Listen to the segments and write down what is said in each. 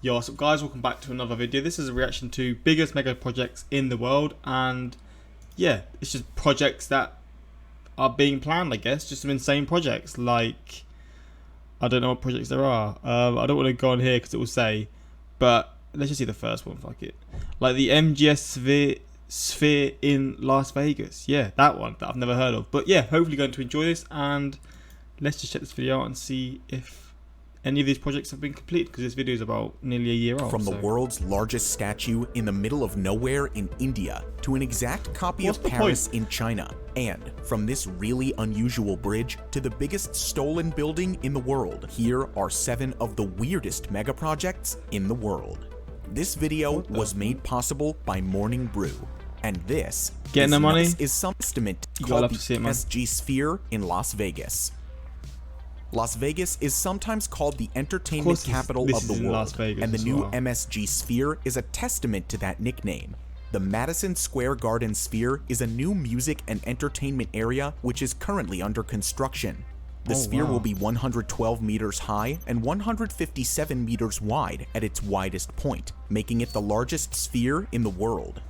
Yo, what's up guys, welcome back to another video. This is a reaction to biggest mega projects in the world, and yeah, it's just projects that are being planned, I guess. Just some insane projects, like, I don't know what projects there are. I don't want to go on here because it will say, but let's just see the first one, fuck it. Like the MSG Sphere in Las Vegas. Yeah, that one that I've never heard of. But yeah, hopefully going to enjoy this, and let's just check this video out and see if any of these projects have been completed, because this video is about nearly a year old. From the world's largest statue in the middle of nowhere in India to an exact copy of Paris in China, and from this really unusual bridge to the biggest stolen building in the world, here are 7 of the weirdest mega projects in the world. This video was made possible by Morning Brew, and this is some estimate called the MSG Sphere in Las Vegas. Las Vegas is sometimes called the entertainment capital of the world, and the new MSG Sphere is a testament to that nickname. The Madison Square Garden Sphere is a new music and entertainment area which is currently under construction. The sphere will be 112 meters high and 157 meters wide at its widest point, making it the largest sphere in the world.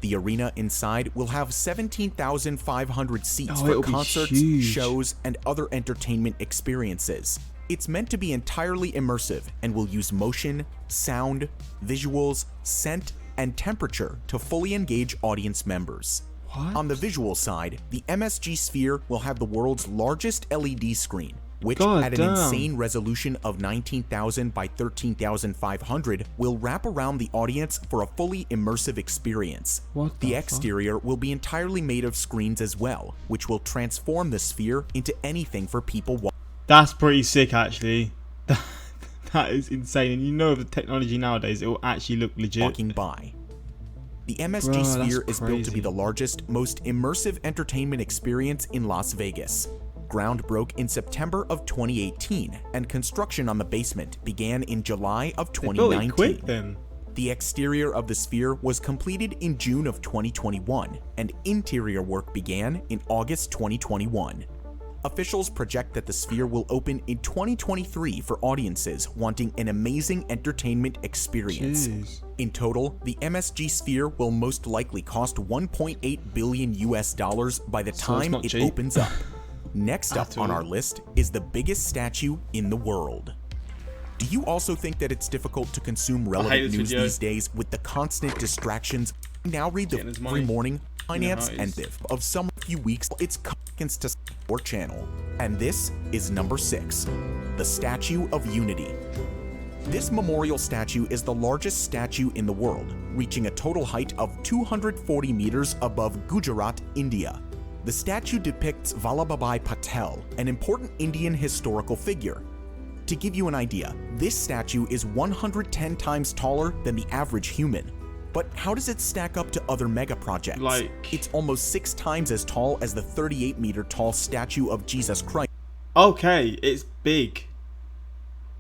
The arena inside will have 17,500 seats for concerts, shows, and other entertainment experiences. It's meant to be entirely immersive and will use motion, sound, visuals, scent, and temperature to fully engage audience members. On the visual side, the MSG Sphere will have the world's largest LED screen, which at an insane resolution of 19,000 by 13,500 will wrap around the audience for a fully immersive experience. The exterior will be entirely made of screens as well, which will transform the sphere into anything for people watching. That's pretty sick, actually. That is insane, and you know the technology nowadays, it will actually look legit. Walking by. The MSG Sphere is built to be the largest, most immersive entertainment experience in Las Vegas. Ground broke in September of 2018, and construction on the basement began in July of 2019. Quick, then. The exterior of the sphere was completed in June of 2021, and interior work began in August 2021. Officials project that the sphere will open in 2023 for audiences wanting an amazing entertainment experience. In total, the MSG Sphere will most likely cost $1.8 billion by the time it opens up. Next up on our list is the biggest statue in the world. Do you also think that it's difficult to consume relevant news these days with the constant distractions? Now read the every morning finance and of some few weeks. It's seconds to our channel, and this is number 6, the Statue of Unity. This memorial statue is the largest statue in the world, reaching a total height of 240 meters above Gujarat, India. The statue depicts Vallabhbhai Patel, an important Indian historical figure. To give you an idea, this statue is 110 times taller than the average human. But how does it stack up to other mega projects? It's almost 6 times as tall as the 38-meter tall statue of Jesus Christ. Okay, it's big.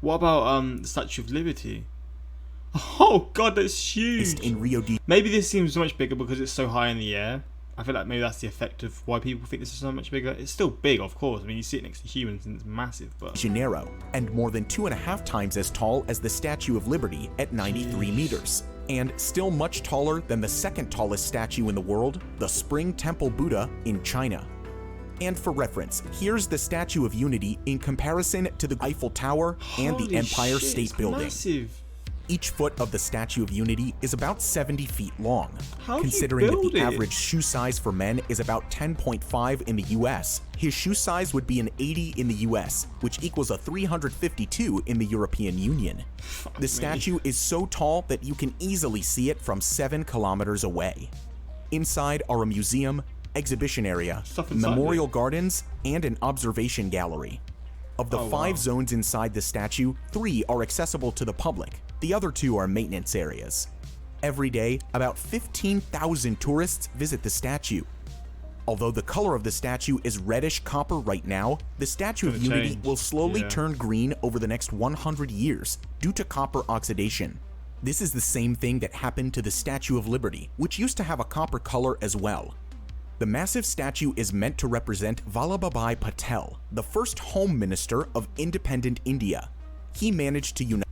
What about the Statue of Liberty? Oh god, that's huge. In Rio de Maybe this seems so much bigger because it's so high in the air. I feel like maybe that's the effect of why people think this is so much bigger. It's still big, of course. I mean, you see it next to humans and it's massive, but Janeiro, and more than 2.5 times as tall as the Statue of Liberty at 93 meters. And still much taller than the second tallest statue in the world, the Spring Temple Buddha in China. And for reference, here's the Statue of Unity in comparison to the Eiffel Tower and the Empire State Building. Massive. Each foot of the Statue of Unity is about 70 feet long. Considering that the average shoe size for men is about 10.5 in the US, his shoe size would be an 80 in the US, which equals a 352 in the European Union. The statue is so tall that you can easily see it from 7 kilometers away. Inside are a museum, exhibition area, memorial gardens, and an observation gallery. Of the 5 zones inside the statue, 3 are accessible to the public. The other 2 are maintenance areas. Every day, about 15,000 tourists visit the statue. Although the color of the statue is reddish copper right now, the Statue of Unity will slowly turn green over the next 100 years due to copper oxidation. This is the same thing that happened to the Statue of Liberty, which used to have a copper color as well. The massive statue is meant to represent Vallabhbhai Patel, the first Home Minister of independent India. He managed to unite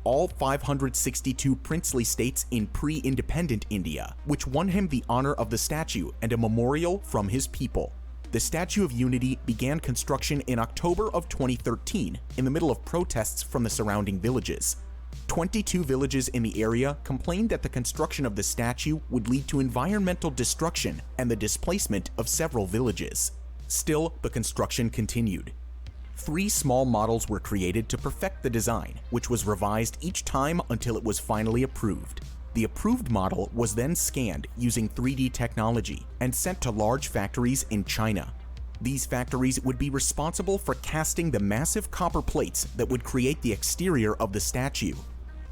all 562 princely states in pre-independent India, which won him the honor of the statue and a memorial from his people. The Statue of Unity began construction in October of 2013 in the middle of protests from the surrounding villages. 22 villages in the area complained that the construction of the statue would lead to environmental destruction and the displacement of several villages. Still, the construction continued. 3 small models were created to perfect the design, which was revised each time until it was finally approved. The approved model was then scanned using 3D technology and sent to large factories in China. These factories would be responsible for casting the massive copper plates that would create the exterior of the statue.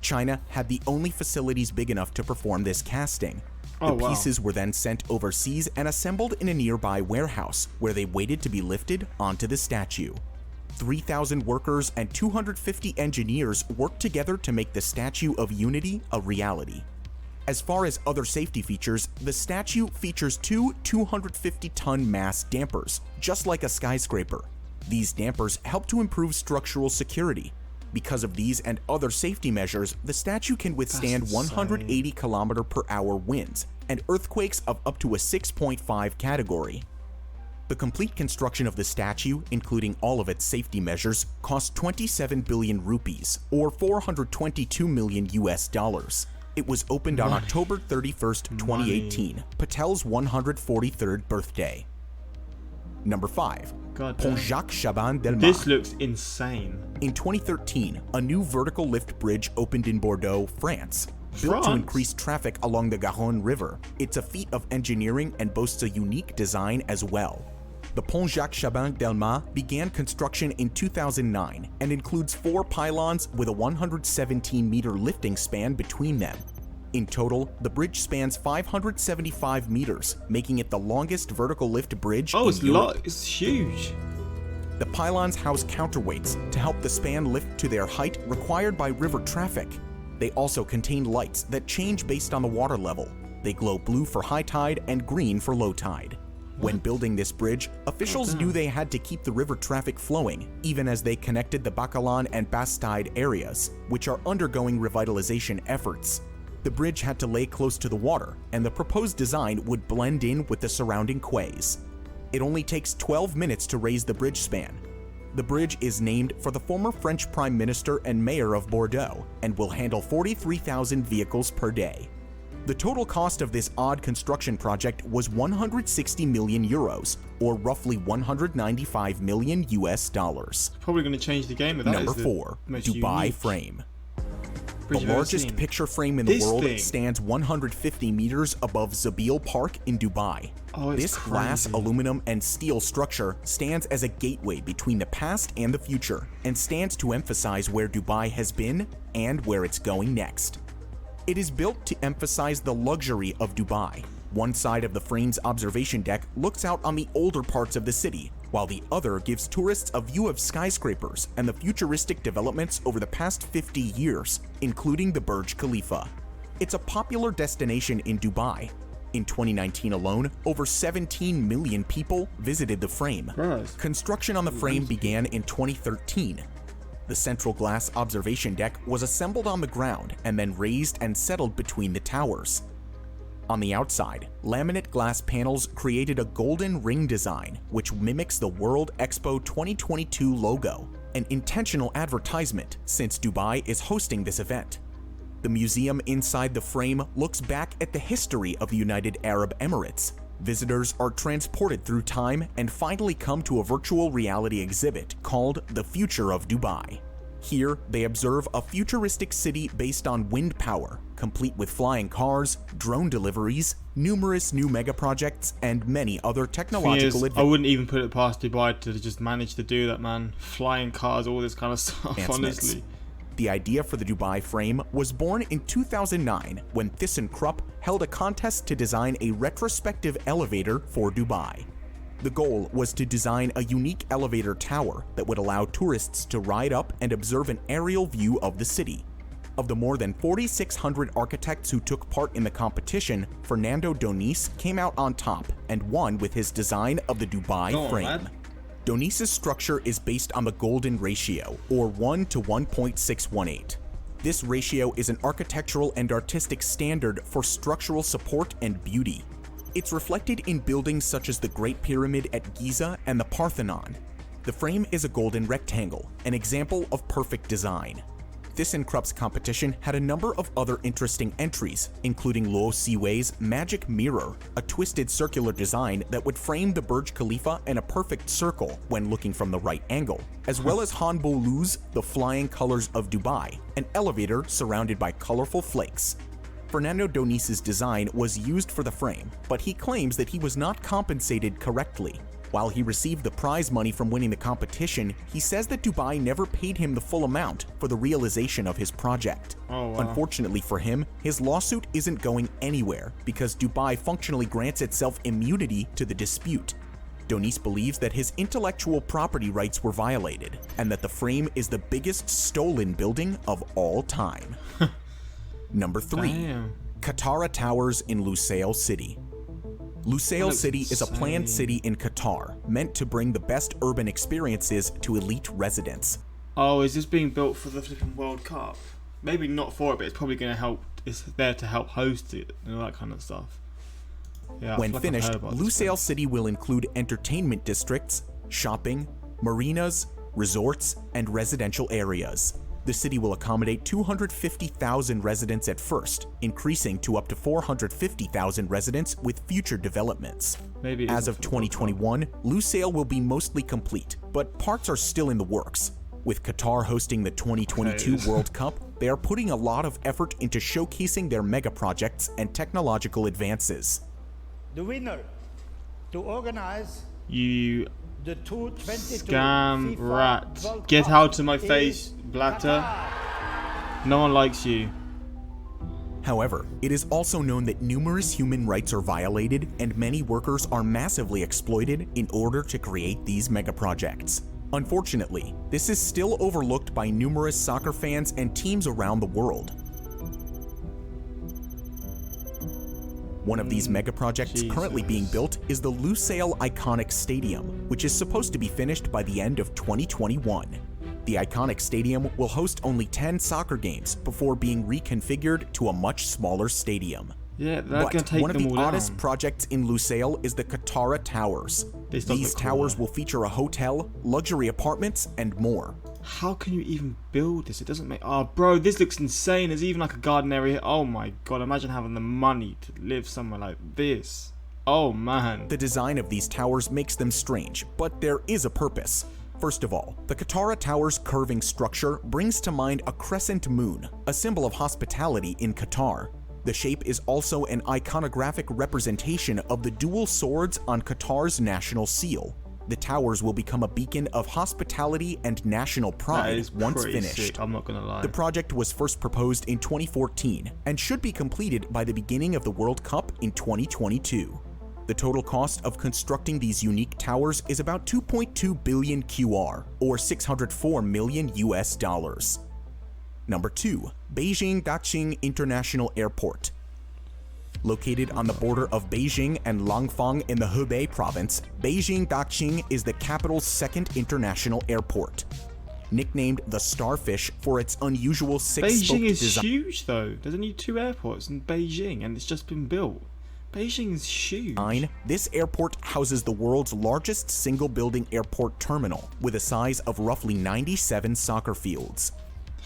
China had the only facilities big enough to perform this casting. The pieces were then sent overseas and assembled in a nearby warehouse, where they waited to be lifted onto the statue. 3,000 workers and 250 engineers worked together to make the Statue of Unity a reality. As far as other safety features, the statue features 2 250-ton mass dampers, just like a skyscraper. These dampers help to improve structural security. Because of these and other safety measures, the statue can withstand 180 km/h winds and earthquakes of up to a 6.5 category. The complete construction of the statue, including all of its safety measures, cost 27 billion rupees, or $422 million. It was opened on October 31st, 2018, Patel's 143rd birthday. Number 5. Pont Jacques Chaban Delmas. This looks insane. In 2013, a new vertical lift bridge opened in Bordeaux, France. Built to increase traffic along the Garonne River, it's a feat of engineering and boasts a unique design as well. The Pont Jacques Chaban Delmas began construction in 2009 and includes 4 pylons with a 117-meter lifting span between them. In total, the bridge spans 575 meters, making it the longest vertical lift bridge in Europe. It's huge. The pylons house counterweights to help the span lift to their height required by river traffic. They also contain lights that change based on the water level. They glow blue for high tide and green for low tide. When building this bridge, officials knew they had to keep the river traffic flowing, even as they connected the Bacalan and Bastide areas, which are undergoing revitalization efforts. The bridge had to lay close to the water, and the proposed design would blend in with the surrounding quays. It only takes 12 minutes to raise the bridge span. The bridge is named for the former French Prime Minister and Mayor of Bordeaux, and will handle 43,000 vehicles per day. The total cost of this odd construction project was 160 million euros, or roughly $195 million. Probably going to change the game with that. Number 4, Dubai Frame. The largest picture frame in the world stands 150 meters above Zabil Park in Dubai. This glass, aluminum, and steel structure stands as a gateway between the past and the future, and stands to emphasize where Dubai has been and where it's going next. It is built to emphasize the luxury of Dubai. One side of the frame's observation deck looks out on the older parts of the city, while the other gives tourists a view of skyscrapers and the futuristic developments over the past 50 years, including the Burj Khalifa. It's a popular destination in Dubai. In 2019 alone, over 17 million people visited the frame. Construction on the frame began in 2013. The central glass observation deck was assembled on the ground and then raised and settled between the towers. On the outside, laminate glass panels created a golden ring design, which mimics the World Expo 2022 logo, an intentional advertisement since Dubai is hosting this event. The museum inside the frame looks back at the history of the United Arab Emirates. Visitors are transported through time and finally come to a virtual reality exhibit called The Future of Dubai. Here, they observe a futuristic city based on wind power, complete with flying cars, drone deliveries, numerous new megaprojects, and many other technological advances. I wouldn't even put it past Dubai to just manage to do that, man. Flying cars, all this kind of stuff, honestly. The idea for the Dubai frame was born in 2009 when ThyssenKrupp held a contest to design a retrospective elevator for Dubai. The goal was to design a unique elevator tower that would allow tourists to ride up and observe an aerial view of the city. Of the more than 4,600 architects who took part in the competition, Fernando Doniz came out on top and won with his design of the Dubai frame. Doniz's structure is based on the golden ratio, or 1 to 1.618. This ratio is an architectural and artistic standard for structural support and beauty. It's reflected in buildings such as the Great Pyramid at Giza and the Parthenon. The frame is a golden rectangle, an example of perfect design. ThyssenKrupp's competition had a number of other interesting entries, including Luo Siwei's Magic Mirror, a twisted circular design that would frame the Burj Khalifa in a perfect circle when looking from the right angle, as well as Han Bolu's The Flying Colors of Dubai, an elevator surrounded by colorful flakes. Fernando Donis's design was used for the frame, but he claims that he was not compensated correctly. While he received the prize money from winning the competition, he says that Dubai never paid him the full amount for the realization of his project. Oh, wow. Unfortunately for him, his lawsuit isn't going anywhere because Dubai functionally grants itself immunity to the dispute. Donis believes that his intellectual property rights were violated and that the frame is the biggest stolen building of all time. Number 3. Damn. Katara Towers in Lusail City. Lusail City is a planned city in Qatar, meant to bring the best urban experiences to elite residents. Oh, is this being built for the flipping World Cup? Maybe not for it, but it's probably going to help. It's there to help host it and all that kind of stuff. Yeah. When finished, Lusail City will include entertainment districts, shopping, marinas, resorts, and residential areas. The city will accommodate 250,000 residents at first, increasing to up to 450,000 residents with future developments. Maybe as of 2021, Lusail will be mostly complete, but parts are still in the works. With Qatar hosting the 2022 World Cup, they are putting a lot of effort into showcasing their megaprojects and technological advances. The winner to organize You the 2022 scam FIFA rat. World Get Cup out of my is face, Blatter. Qatar. No one likes you. However, it is also known that numerous human rights are violated and many workers are massively exploited in order to create these megaprojects. Unfortunately, this is still overlooked by numerous soccer fans and teams around the world. One of these megaprojects currently being built is the Lusail Iconic Stadium, which is supposed to be finished by the end of 2021. The Iconic Stadium will host only 10 soccer games before being reconfigured to a much smaller stadium. Yeah, they're going to But take one of them the all oddest down. projects in Lusail is the Katara Towers. This does These look cool, towers though. will feature a hotel, luxury apartments, and more. How can you even build this? It doesn't make... Oh, bro, this looks insane. There's even like a garden area. Oh my god, imagine having the money to live somewhere like this. Oh man. The design of these towers makes them strange, but there is a purpose. First of all, the Katara Towers' curving structure brings to mind a crescent moon, a symbol of hospitality in Qatar. The shape is also an iconographic representation of the dual swords on Qatar's national seal. The towers will become a beacon of hospitality and national That pride is once pretty finished. sick, I'm not gonna lie. The project was first proposed in 2014 and should be completed by the beginning of the World Cup in 2022. The total cost of constructing these unique towers is about 2.2 billion QR, or 604 million US dollars. Number 2. Beijing Daxing International Airport. Located on the border of Beijing and Langfang in the Hebei province, Beijing Daxing is the capital's second international airport. Nicknamed the Starfish for its unusual six-spoked Beijing is design. huge though. There's only 2 airports in Beijing and it's just been built. Beijing is huge. This airport houses the world's largest single-building airport terminal, with a size of roughly 97 soccer fields.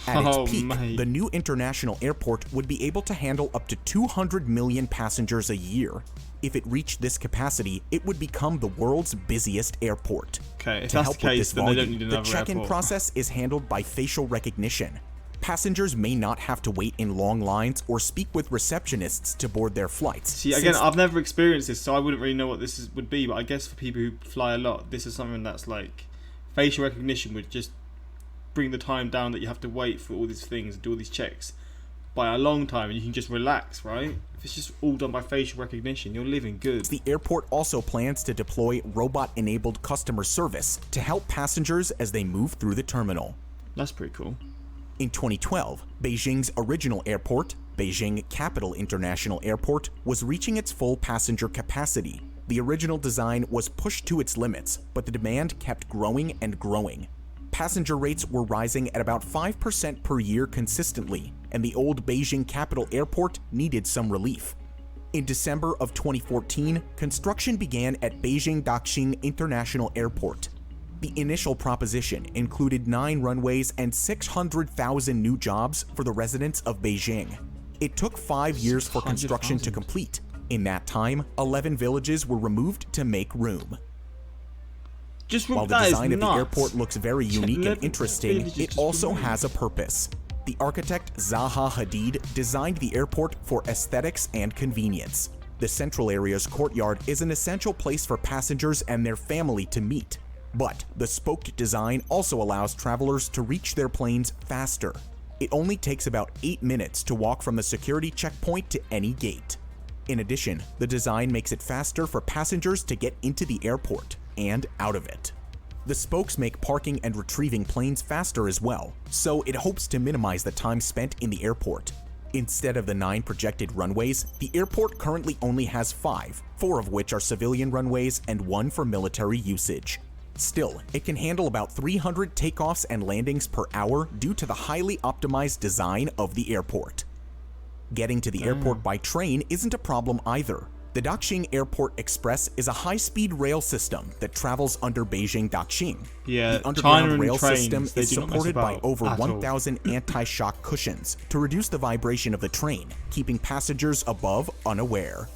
At its peak, mate. the new international airport would be able to handle up to 200 million passengers a year. If it reached this capacity, it would become the world's busiest airport. Okay, if To that's help the with case, this then they don't volume, need the another check-in airport. process is handled by facial recognition. Passengers may not have to wait in long lines or speak with receptionists to board their flights. See, again, I've never experienced this, so I wouldn't really know what this would be, but I guess for people who fly a lot, this is something that's like, facial recognition would just bring the time down that you have to wait for all these things and do all these checks by a long time, and you can just relax, right? If it's just all done by facial recognition, you're living good. The airport also plans to deploy robot-enabled customer service to help passengers as they move through the terminal. That's pretty cool. In 2012, Beijing's original airport, Beijing Capital International Airport, was reaching its full passenger capacity. The original design was pushed to its limits, but the demand kept growing and growing. Passenger rates were rising at about 5% per year consistently, and the old Beijing capital airport needed some relief. In December of 2014, construction began at Beijing Daxing International Airport. The initial proposition included 9 runways and 600,000 new jobs for the residents of Beijing. It took 5 years for construction to complete. In that time, 11 villages were removed to make room. While the design of the airport looks very unique and interesting, it also has a purpose. The architect Zaha Hadid designed the airport for aesthetics and convenience. The central area's courtyard is an essential place for passengers and their family to meet. But the spoked design also allows travelers to reach their planes faster. It only takes about 8 minutes to walk from the security checkpoint to any gate. In addition, the design makes it faster for passengers to get into the airport and out of it. The spokes make parking and retrieving planes faster as well, so it hopes to minimize the time spent in the airport. Instead of the 9 projected runways, the airport currently only has 5, 4 of which are civilian runways and 1 for military usage. Still, it can handle about 300 takeoffs and landings per hour due to the highly optimized design of the airport. Getting to the airport by train isn't a problem either. The Daxing Airport Express is a high-speed rail system that travels under Beijing Daxing. Yeah, the underground China rail trains, system is supported by over at all. 1,000 anti-shock cushions to reduce the vibration of the train, keeping passengers above unaware.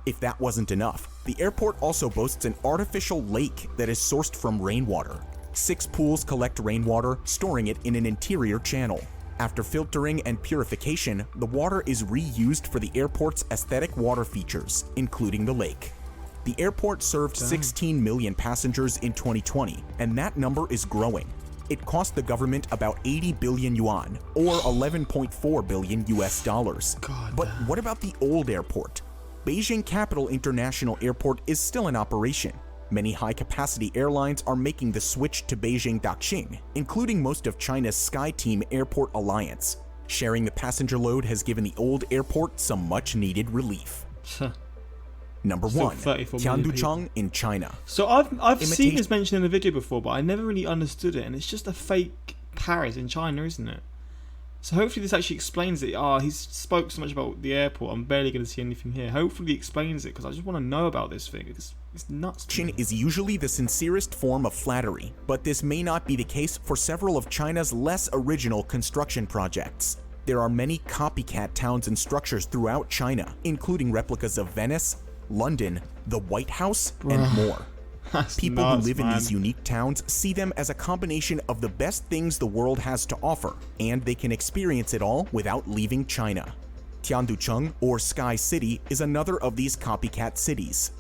If that wasn't enough, the airport also boasts an artificial lake that is sourced from rainwater. 6 pools collect rainwater, storing it in an interior channel. After filtering and purification, the water is reused for the airport's aesthetic water features, including the lake. The airport served 16 million passengers in 2020, and that number is growing. It cost the government about 80 billion yuan, or 11.4 billion US dollars. But what about the old airport? Beijing Capital International Airport is still in operation. Many high-capacity airlines are making the switch to Beijing Daxing, including most of China's SkyTeam Airport Alliance. Sharing the passenger load has given the old airport some much-needed relief. Number 1, Tianduchang in China. So I've seen this mentioned in a video before, but I never really understood it, and it's just a fake Paris in China, isn't it? So hopefully this actually explains it. He spoke so much about the airport, I'm barely going to see anything here. Hopefully he explains it, because I just want to know about this thing. It's nuts. Chin is usually the sincerest form of flattery, but this may not be the case for several of China's less original construction projects. There are many copycat towns and structures throughout China, including replicas of Venice, London, the White House, and more. People who live in these unique towns see them as a combination of the best things the world has to offer, and they can experience it all without leaving China. Tianducheng, or Sky City, is another of these copycat cities.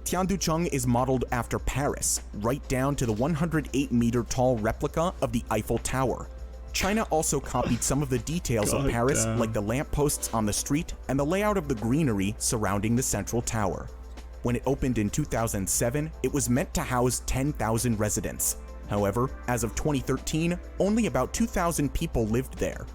Tianducheng is modeled after Paris, right down to the 108-meter-tall replica of the Eiffel Tower. China also copied some of the details of Paris, like the lampposts on the street and the layout of the greenery surrounding the central tower. When it opened in 2007, it was meant to house 10,000 residents. However, as of 2013, only about 2,000 people lived there.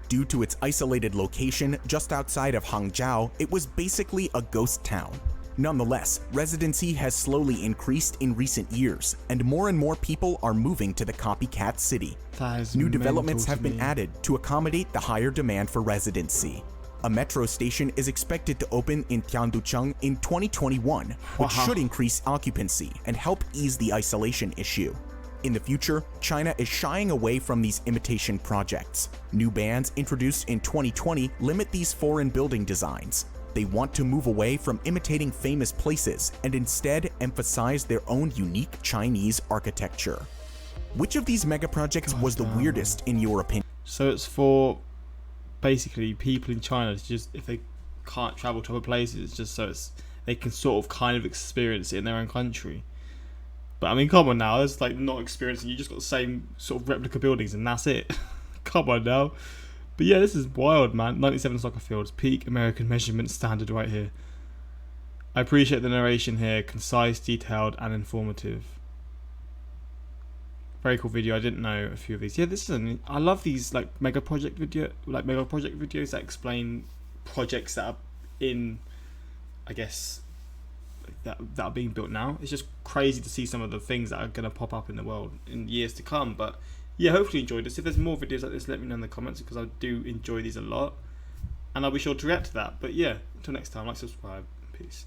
Due to its isolated location just outside of Hangzhou, it was basically a ghost town. Nonetheless, residency has slowly increased in recent years, and more people are moving to the copycat city. New developments have been added to accommodate the higher demand for residency. A metro station is expected to open in Tianducheng in 2021, which should increase occupancy and help ease the isolation issue. In the future, China is shying away from these imitation projects. New bans introduced in 2020 limit these foreign building designs. They want to move away from imitating famous places and instead emphasize their own unique Chinese architecture. Which of these megaprojects was the weirdest in your opinion? So it's for basically people in China, it's just if they can't travel to other places, it's just so they can sort of kind of experience it in their own country. But I mean, come on now, it's like not experiencing, you just got the same sort of replica buildings and that's it. Come on now. But yeah, this is wild, man. 97 soccer fields, peak American measurement standard right here. I appreciate the narration here, concise, detailed, and informative. Very cool video. I didn't know a few of these. Yeah, this is I love these like mega project videos that explain projects that are in, I guess, that are being built now. It's just crazy to see some of the things that are going to pop up in the world in years to come. But yeah, hopefully you enjoyed this. If there's more videos like this, let me know in the comments, because I do enjoy these a lot, and I'll be sure to react to that. But yeah, until next time, like, subscribe, peace.